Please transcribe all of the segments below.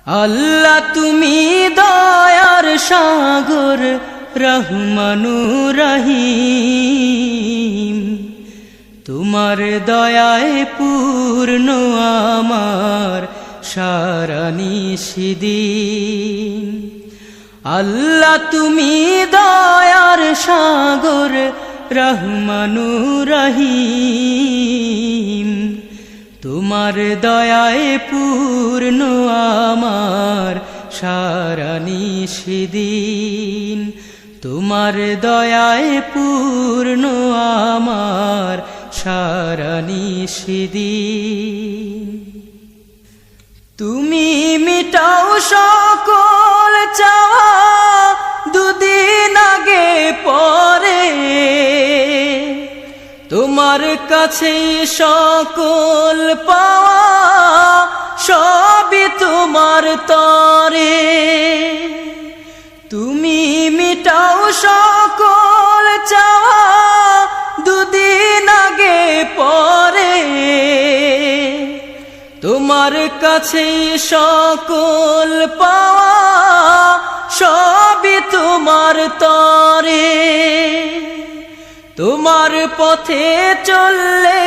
আল্লাহ তুমি দয়ার সাগর রহমানুর রহিম, তোমার দয়ায় পূর্ণ আমার সারা নিশিদিন। আল্লাহ তুমি দয়ার সাগর রহমানুর রহিম, তোমার দয়ায় পূর্ণ আমার সারা নিশিদিন। তোমার দয়ায় পূর্ণ আমার সারা নিশিদিন। তুমি মিটাও সকল চাওয়া দুদিন আগে পরে, তোমার কাছে সকল পাওয়া সবই তোমার তরে। তুমি মিটাও সকল চাওয়া দুদিন আগে পরে, তোমার কাছে সকল পাওয়া সবই তোমার তরে। তোমার পথে চললে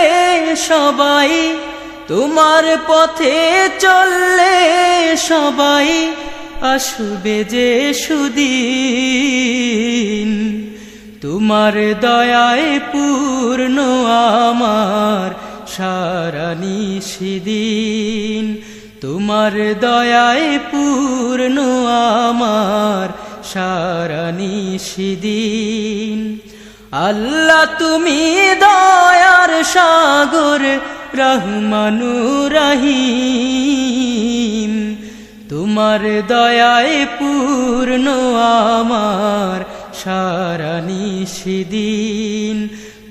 সবাই, তোমার পথে চললে সবাই আসবে যে সুদিন। তোমার দয়ায় পূর্ণ আমার সারা নিশিদিন। তোমার দয়ায় পূর্ণ আমার সারা নিশিদিন। আল্লাহ তুমি দয়ার সাগর রহমানুর রহিম, তোমার দয়ায় পূর্ণ আমার সারা নিশিদিন।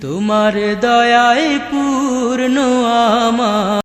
তোমার দয়ায় পূর্ণ আমার